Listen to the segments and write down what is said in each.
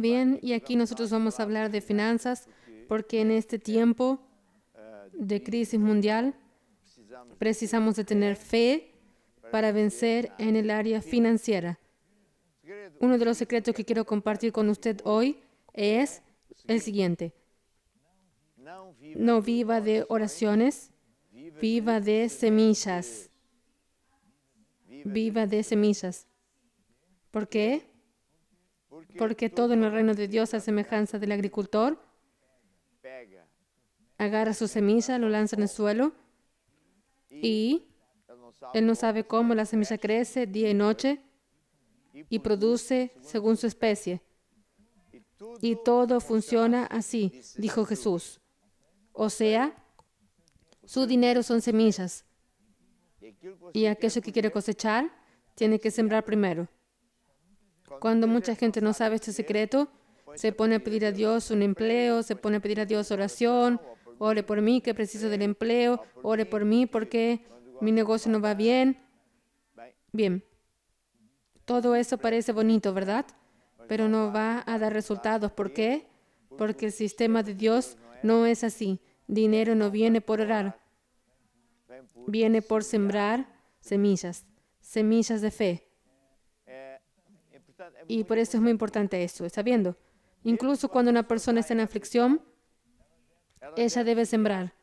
también, y aquí nosotros vamos a hablar de finanzas, porque en este tiempo de crisis mundial precisamos de tener fe para vencer en el área financiera. Uno de los secretos que quiero compartir con usted hoy es el siguiente. No viva de oraciones, viva de semillas. Viva de semillas. ¿Por qué? Porque todo en el reino de Dios, a semejanza del agricultor, agarra su semilla, lo lanza en el suelo y él no sabe cómo la semilla crece día y noche y produce según su especie. Y todo funciona así, dijo Jesús. O sea, su dinero son semillas. Y aquello que quiere cosechar, tiene que sembrar primero. Cuando mucha gente no sabe este secreto, se pone a pedir a Dios un empleo, se pone a pedir a Dios oración, ore por mí que preciso del empleo, ore por mí porque mi negocio no va bien. Bien, todo eso parece bonito, ¿verdad? Pero no va a dar resultados. ¿Por qué? Porque el sistema de Dios no es así. Dinero no viene por orar, viene por sembrar semillas, semillas de fe. Y por eso es muy importante esto, ¿está viendo? Incluso cuando una persona está en aflicción, ella debe sembrar,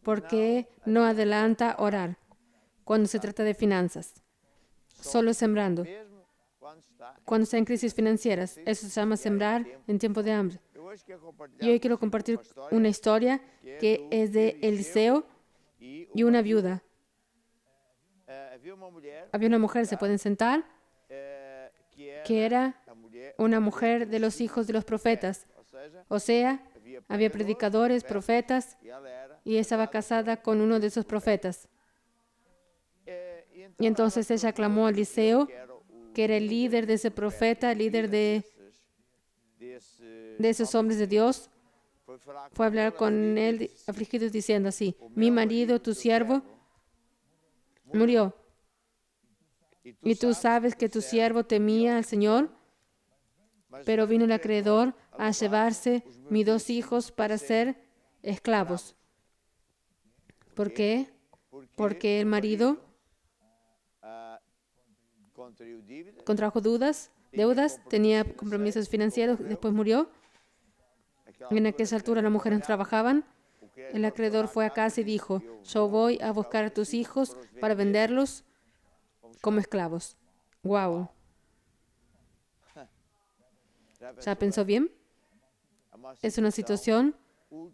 porque no adelanta orar cuando se trata de finanzas, solo sembrando. Cuando está en crisis financieras, eso se llama sembrar en tiempo de hambre. Y hoy quiero compartir una historia que es de Eliseo y una viuda. Había una mujer, se pueden sentar, que era una mujer de los hijos de los profetas. O sea, había predicadores, profetas, y estaba casada con uno de esos profetas. Y entonces ella clamó a Eliseo, que era el líder de ese profeta, el líder de esos hombres de Dios. Fue a hablar con él afligido diciendo así: mi marido, tu siervo, murió. Y tú sabes que tu siervo temía al Señor, pero vino el acreedor a llevarse mis 2 hijos para ser esclavos. ¿Por qué? Porque el marido contrajo deudas, tenía compromisos financieros, después murió. En aquella altura las mujeres no trabajaban. El acreedor fue a casa y dijo: yo voy a buscar a tus hijos para venderlos como esclavos. ¡Wow! ¿Ya pensó bien? Es una situación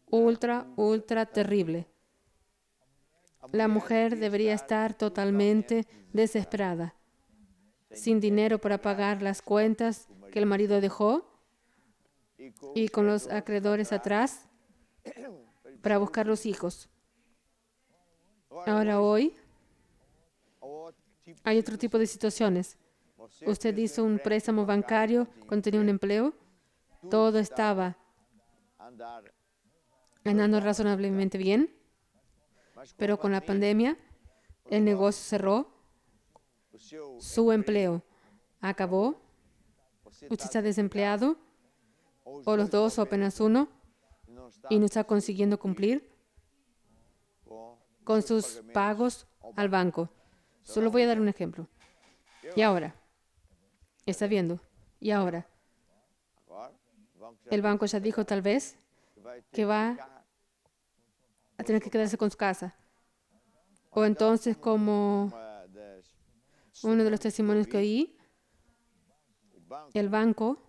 ultra terrible. La mujer debería estar totalmente desesperada, sin dinero para pagar las cuentas que el marido dejó y con los acreedores atrás para buscar los hijos. Ahora hoy hay otro tipo de situaciones. Usted hizo un préstamo bancario cuando tenía un empleo. Todo estaba andando razonablemente bien, pero con la pandemia el negocio cerró, su empleo acabó, usted está desempleado, o los dos o apenas uno, y no está consiguiendo cumplir con sus pagos al banco. Solo voy a dar un ejemplo. Y ahora, ¿está viendo? Y ahora, el banco ya dijo tal vez que va a tener que quedarse con su casa. O entonces, como uno de los testimonios que oí, el banco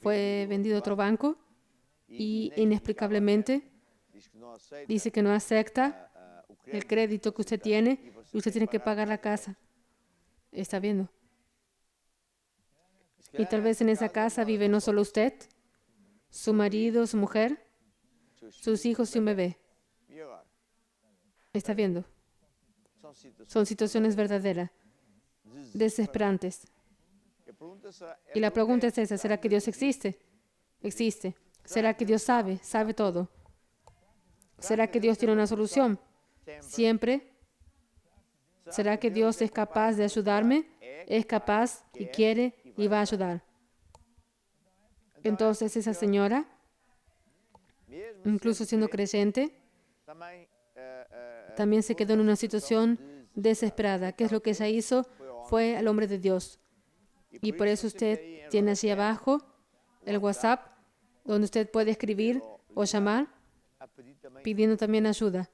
fue vendido a otro banco y inexplicablemente dice que no acepta el crédito que usted tiene y usted tiene que pagar la casa. ¿Está viendo? Y tal vez en esa casa vive no solo usted, su marido, su mujer, sus hijos y un bebé. ¿Está viendo? Son situaciones verdaderas, desesperantes. Y la pregunta es esa: ¿será que Dios existe? Existe. ¿Será que Dios sabe todo? ¿Será que Dios tiene una solución? Siempre. ¿Será que Dios es capaz de ayudarme? Es capaz y quiere y va a ayudar. Entonces esa señora, incluso siendo creyente, también se quedó en una situación desesperada. ¿Qué es lo que ella hizo? Fue al hombre de Dios. Y por eso usted tiene allí abajo el WhatsApp, donde usted puede escribir o llamar pidiendo también ayuda,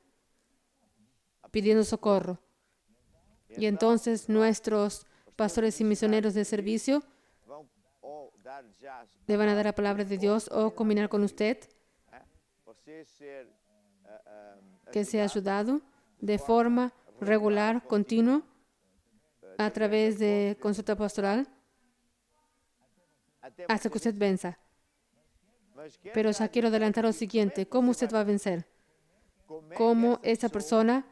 pidiendo socorro. Y entonces nuestros pastores y misioneros de servicio le van a dar la palabra de Dios o combinar con usted que sea ayudado de forma regular, continua, a través de consulta pastoral, hasta que usted venza. Pero ya quiero adelantar lo siguiente: ¿cómo usted va a vencer? ¿Cómo esa persona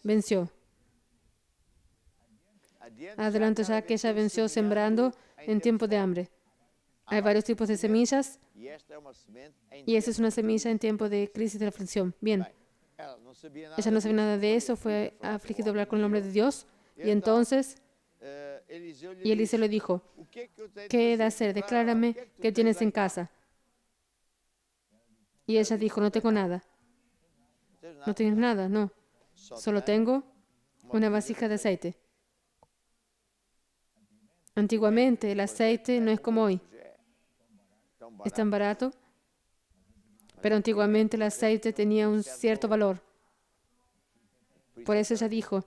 venció? Adelanto ya que ella venció sembrando en tiempo de hambre. Hay varios tipos de semillas y esa es una semilla en tiempo de crisis de aflicción. Bien, ella no sabía nada de eso, fue afligido a hablar con el hombre de Dios y entonces Eliseo le dijo: ¿qué he de hacer? Declárame qué tienes en casa. Y ella dijo: no tengo nada. ¿No tienes nada? No. Solo tengo una vasija de aceite. Antiguamente el aceite no es como hoy. Es tan barato, pero antiguamente el aceite tenía un cierto valor. Por eso ella dijo: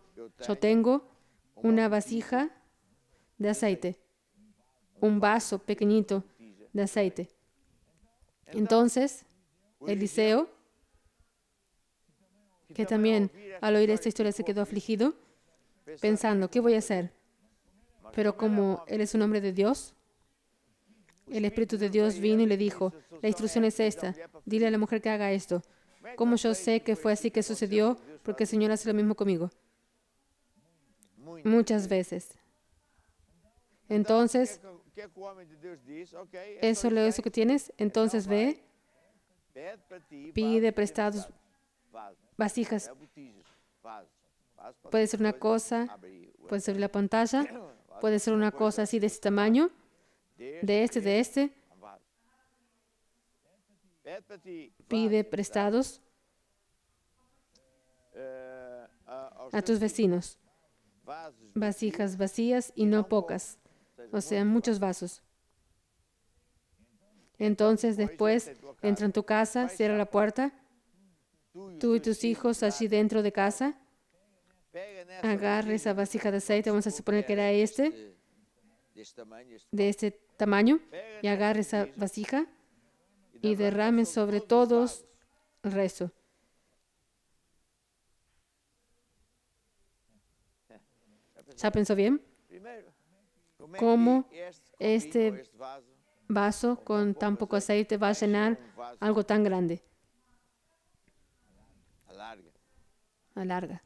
yo tengo una vasija de aceite, un vaso pequeñito de aceite. Entonces, Eliseo, que también al oír esta historia se quedó afligido, pensando: ¿qué voy a hacer? Pero como él es un hombre de Dios, el Espíritu de Dios vino y le dijo: la instrucción es esta, dile a la mujer que haga esto. ¿Cómo yo sé que fue así que sucedió? Porque el Señor hace lo mismo conmigo. Muchas veces. Entonces, ¿eso es eso que tienes? Entonces ve, pide prestados vasijas. Puede ser una cosa, puede ser la pantalla, puede ser una cosa así de este tamaño, de este. Pide prestados a tus vecinos. Vasijas vacías y no pocas, o sea, muchos vasos. Entonces después entra en tu casa, cierra la puerta, tú y tus hijos allí dentro de casa, agarre esa vasija de aceite, vamos a suponer que era de este tamaño, y agarre esa vasija y derrame sobre todos el resto. ¿Ya pensó bien? ¿Cómo este vaso con tan poco aceite va a llenar algo tan grande? Alarga.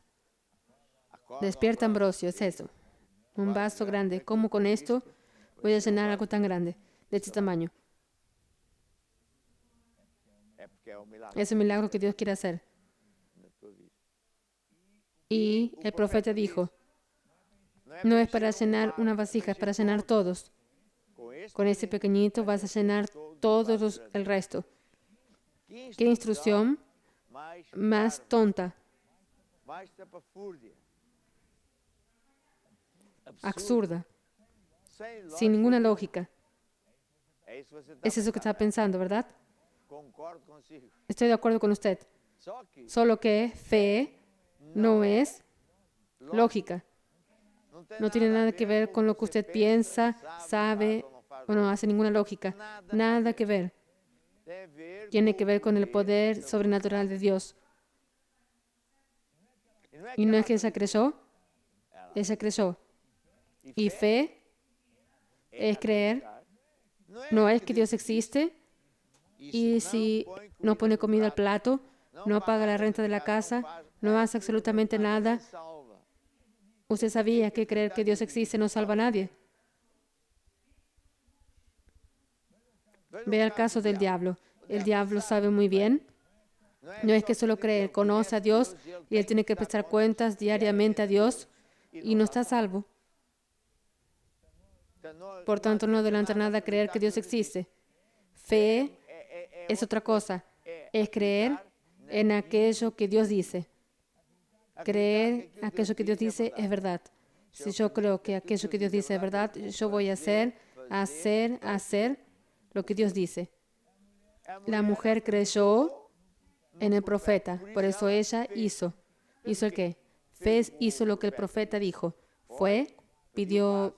Despierta, Ambrosio, es eso. Un vaso grande. ¿Cómo con esto voy a llenar algo tan grande, de este tamaño? Es un milagro que Dios quiere hacer. Y el profeta dijo: no es para llenar una vasija, es para llenar todos. Con ese pequeñito vas a llenar todos el resto. ¿Qué instrucción más tonta? Absurda. Sin ninguna lógica. Es eso que está pensando, ¿verdad? Estoy de acuerdo con usted. Solo que fe no es lógica. No tiene nada que ver con lo que usted piensa, sabe o no hace ninguna lógica. Nada que ver. Tiene que ver con el poder sobrenatural de Dios. Y no es que ella creyó. Y fe es creer. No es que Dios existe. Y si no pone comida al plato, no paga la renta de la casa, no hace absolutamente nada, usted sabía que creer que Dios existe no salva a nadie. Vea el caso del diablo. El diablo sabe muy bien. No es que solo cree, él conoce a Dios y él tiene que prestar cuentas diariamente a Dios y no está a salvo. Por tanto, no adelanta nada creer que Dios existe. Fe es otra cosa. Es creer en aquello que Dios dice. Creer aquello que Dios dice es verdad. Si yo creo que aquello que Dios dice es verdad, yo voy a hacer lo que Dios dice. La mujer creyó en el profeta, por eso ella hizo. ¿Hizo el qué? Fe hizo lo que el profeta dijo. Fue, pidió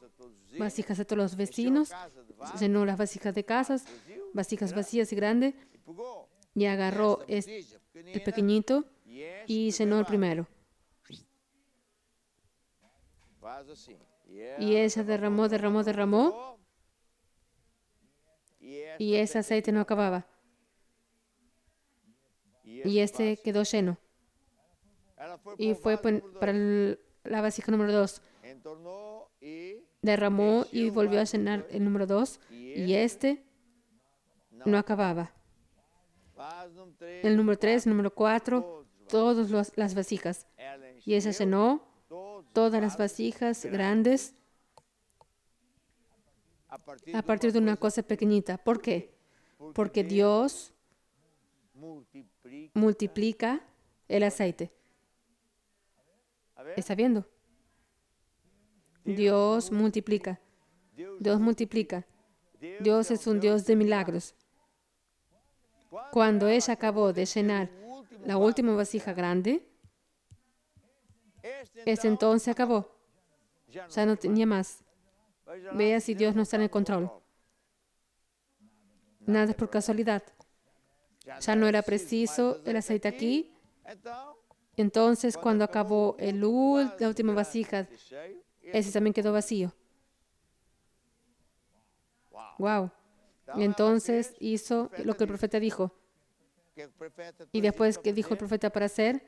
vasijas a todos los vecinos, llenó las vasijas de casas, vasijas vacías y grandes, y agarró el pequeñito y llenó el primero. Y ella derramó, y ese aceite no acababa. Y este quedó lleno. Y fue para la vasija número 2. Derramó y volvió a llenar el número 2. Y este no acababa. El número 3, el número 4, todas las vasijas. Y ella llenó todas las vasijas grandes a partir de una cosa pequeñita. ¿Por qué? Porque Dios multiplica el aceite. ¿Está viendo? Dios multiplica. Dios multiplica. Dios es un Dios de milagros. Cuando ella acabó de llenar la última vasija grande, entonces acabó. Ya no tenía más. Vea si Dios no está en el control. Nada es por casualidad. Ya no era preciso el aceite aquí. Entonces, cuando acabó la última vasija, ese también quedó vacío. Wow. Y entonces hizo lo que el profeta dijo. Y después, ¿qué dijo el profeta para hacer?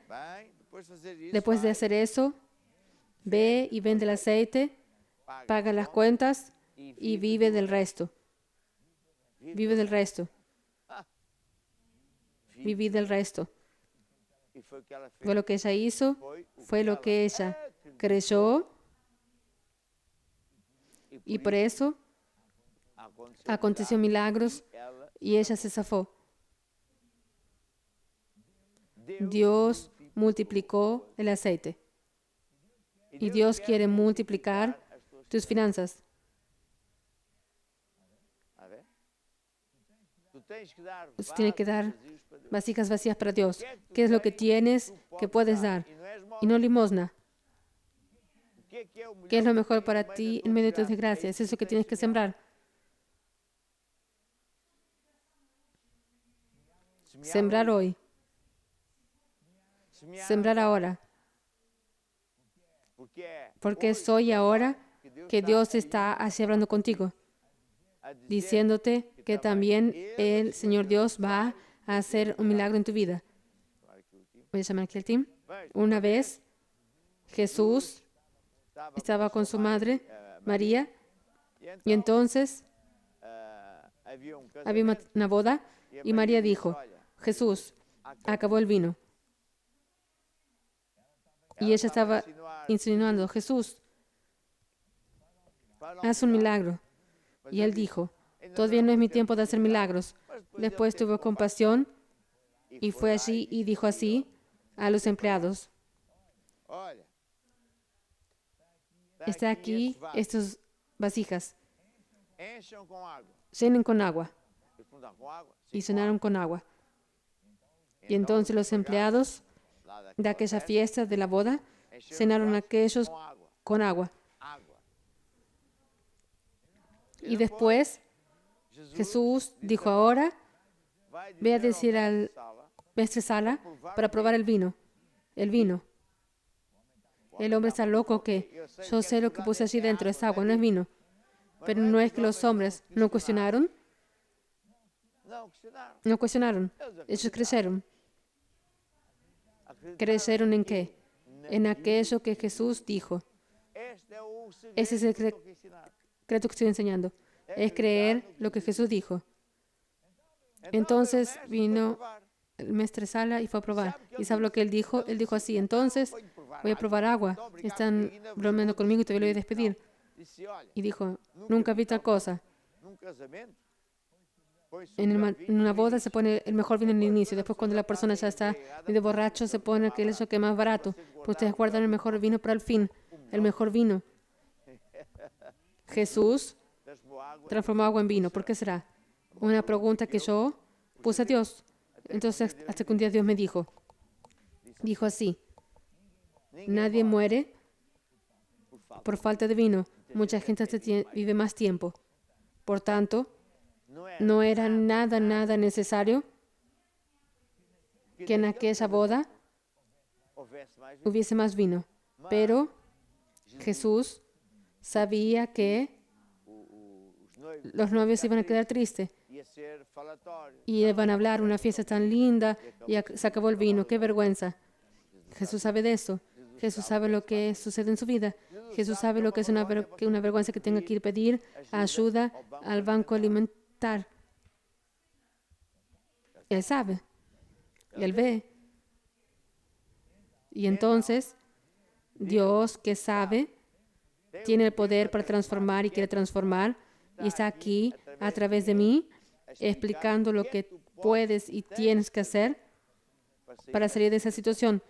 Después de hacer eso, ve y vende el aceite, paga las cuentas y vive del resto. Vive del resto. Viví del resto. Fue lo que ella hizo, fue lo que ella creyó, y por eso aconteció milagros y ella se zafó. Dios multiplicó el aceite. Y Dios quiere multiplicar tus finanzas. Usted tiene que dar vasijas vacías para Dios. ¿Qué es lo que tienes que puedes dar? Y no limosna. ¿Qué es lo mejor para ti en medio de tus desgracias? Es eso que tienes que sembrar. Sembrar hoy. Sembrar ahora. Porque es hoy ahora que Dios está así hablando contigo, diciéndote que también el Señor Dios va a hacer un milagro en tu vida. Voy a llamar aquí al team. Una vez Jesús estaba con su madre, María, y entonces había una boda, y María dijo: Jesús, acabó el vino. Y ella estaba insinuando: Jesús, haz un milagro. Y él dijo: todavía no es mi tiempo de hacer milagros. Después tuvo compasión y fue allí y dijo así a los empleados: está aquí estas vasijas. Llenen con agua. Y llenaron con agua. Y entonces los empleados de aquella fiesta de la boda llenaron aquellos con agua. Y después Jesús dijo: ahora ve a decir al maestresala para probar el vino. El vino. El hombre está loco, que yo sé lo que puse allí dentro, es agua, no es vino. Pero no es que los hombres no cuestionaron. No cuestionaron. Ellos creyeron. ¿Creyeron en qué? En aquello que Jesús dijo. Ese es el secreto que estoy enseñando. Es creer lo que Jesús dijo. Entonces vino el maestresala y fue a probar. ¿Y sabe lo que él dijo? Él dijo así: entonces voy a probar agua. Están bromeando conmigo y te voy a despedir. Y dijo: nunca vi tal cosa. En una boda se pone el mejor vino en el inicio. Después, cuando la persona ya está medio borracho, se pone aquello que es más barato. Pero ustedes guardan el mejor vino para el fin. El mejor vino. Jesús transformó agua en vino. ¿Por qué será? Una pregunta que yo puse a Dios. Entonces, hasta que un día Dios me dijo así: nadie muere por falta de vino. Mucha gente vive más tiempo. Por tanto, no era nada necesario que en aquella boda hubiese más vino. Pero Jesús sabía que los novios iban a quedar tristes y iban a hablar una fiesta tan linda y se acabó el vino. ¡Qué vergüenza! Jesús sabe de eso. Jesús sabe lo que sucede en su vida. Jesús sabe lo que es una vergüenza que tenga que ir a pedir ayuda al banco alimentar. Él sabe. Él ve. Y entonces, Dios, que sabe, tiene el poder para transformar y quiere transformar, y está aquí a través de mí, explicando lo que puedes y tienes que hacer para salir de esa situación.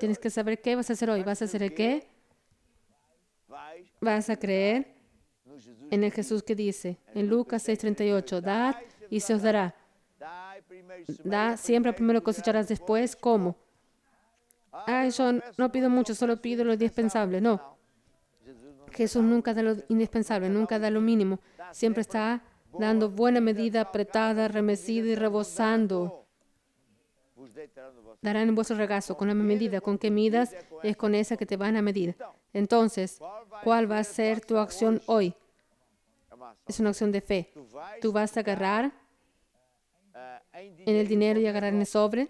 Tienes que saber qué vas a hacer hoy. ¿Vas a hacer el qué? Vas a creer en el Jesús que dice en Lucas 6:38, dad y se os dará. Da siempre, primero cosecharás después. ¿Cómo? Yo no pido mucho, solo pido lo indispensable. No. Jesús nunca da lo indispensable, nunca da lo mínimo. Siempre está dando buena medida, apretada, remecida y rebosando. Darán en vuestro regazo con la medida con que midas, es con esa que te van a medir. Entonces, ¿cuál va a ser tu acción hoy? Es una acción de fe. Tú vas a agarrar en el dinero y agarrar en el sobre.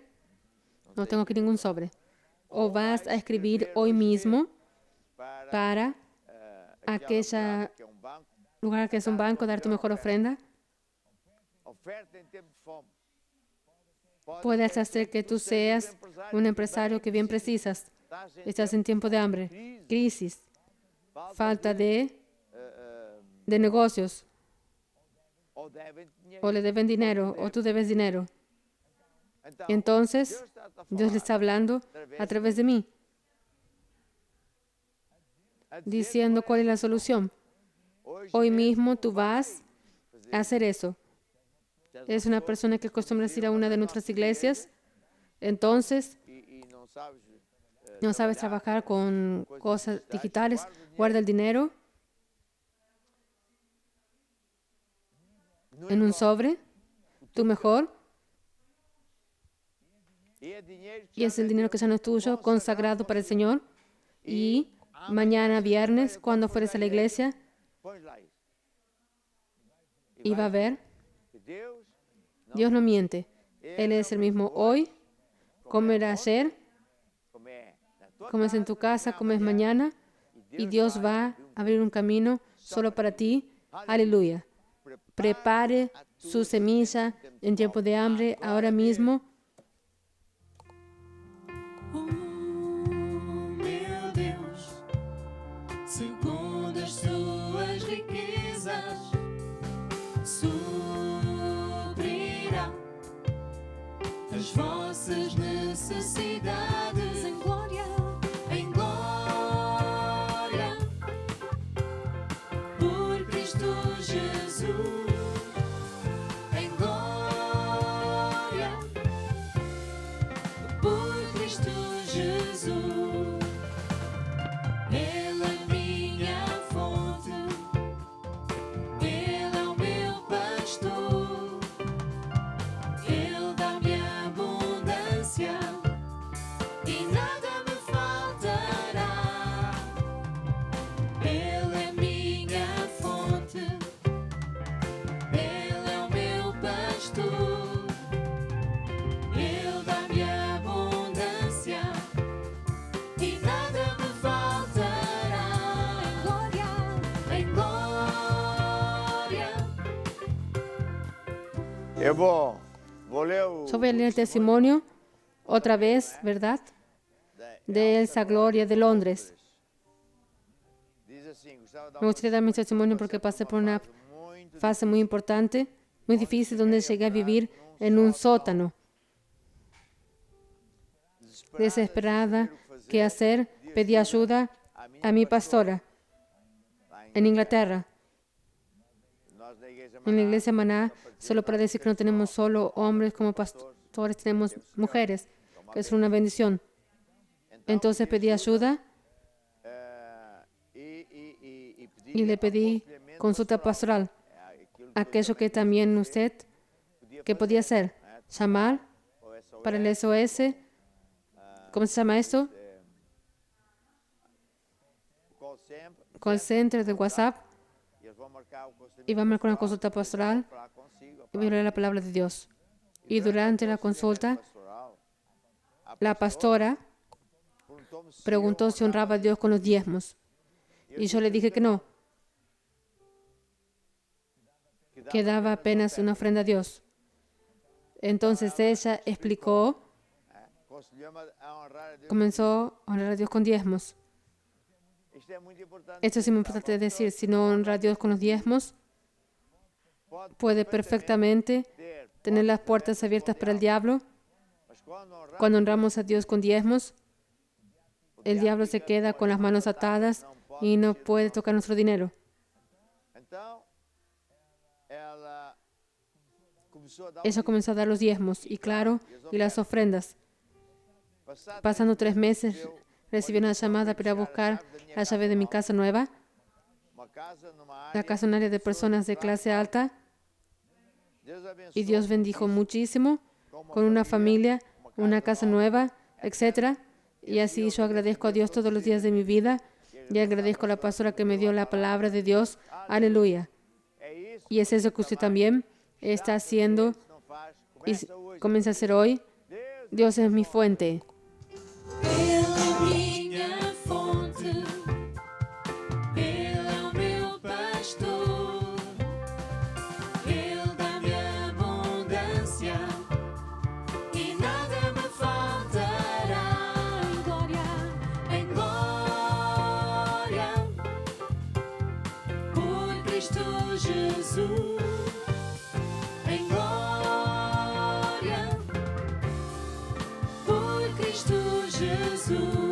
No tengo aquí ningún sobre. O vas a escribir hoy mismo para aquel lugar que es un banco, dar tu mejor ofrenda. Puedes hacer que tú seas un empresario que bien precisas. Estás en tiempo de hambre, crisis, falta de negocios. O le deben dinero, o tú debes dinero. Entonces, Dios le está hablando a través de mí, diciendo cuál es la solución. Hoy mismo tú vas a hacer eso. Es una persona que acostumbra ir a una de nuestras iglesias, entonces no sabes trabajar con cosas digitales, guarda el dinero en un sobre, tú mejor, y es el dinero que ya no es tuyo, consagrado para el Señor, y mañana viernes, cuando fueres a la iglesia, y va a ver, Dios no miente. Él es el mismo hoy, como era ayer, como es en tu casa, como es mañana, y Dios va a abrir un camino solo para ti. Aleluya. Prepare su semilla en tiempo de hambre ahora mismo. Segundo as suas riquezas, suprirá as vossas necessidades em glória, por Cristo Jesus, em glória, por Cristo Jesus. Yo voy a leer el testimonio otra vez, ¿verdad? De esa gloria de Londres. Me gustaría dar mi testimonio porque pasé por una fase muy importante muy difícil donde llegué a vivir en un sótano. Desesperada, ¿qué hacer? Pedí ayuda a mi pastora en Inglaterra. En la iglesia Maná, solo para decir que no tenemos solo hombres como pastores, tenemos mujeres, que es una bendición. Entonces pedí ayuda y le pedí consulta pastoral. Aquello que también usted, ¿qué podía hacer? Llamar para el SOS. ¿Cómo se llama esto? Call center de WhatsApp. Y va a marcar una consulta pastoral y voy a leer la palabra de Dios. Y durante la consulta, la pastora preguntó si honraba a Dios con los diezmos. Y yo le dije que no, que daba apenas una ofrenda a Dios. Entonces ella explicó, comenzó a honrar a Dios con diezmos. Esto es muy importante decir, si no honra a Dios con los diezmos, puede perfectamente tener las puertas abiertas para el diablo. Cuando honramos a Dios con diezmos, el diablo se queda con las manos atadas y no puede tocar nuestro dinero. Ella comenzó a dar los diezmos y claro, y las ofrendas. Pasando 3 meses, recibí una llamada para buscar la llave de mi casa nueva. La casa en un área de personas de clase alta. Y Dios bendijo muchísimo con una familia, una casa nueva, etc. Y así yo agradezco a Dios todos los días de mi vida y agradezco a la pastora que me dio la palabra de Dios. Aleluya. Y es eso que usted también está haciendo y comienza a hacer hoy. Dios es mi fuente. Ele é minha fonte, Ele é o meu pastor, Ele dá-me abundância e nada me faltará. Em glória, por Cristo Jesus. Em glória, por Cristo Jesus.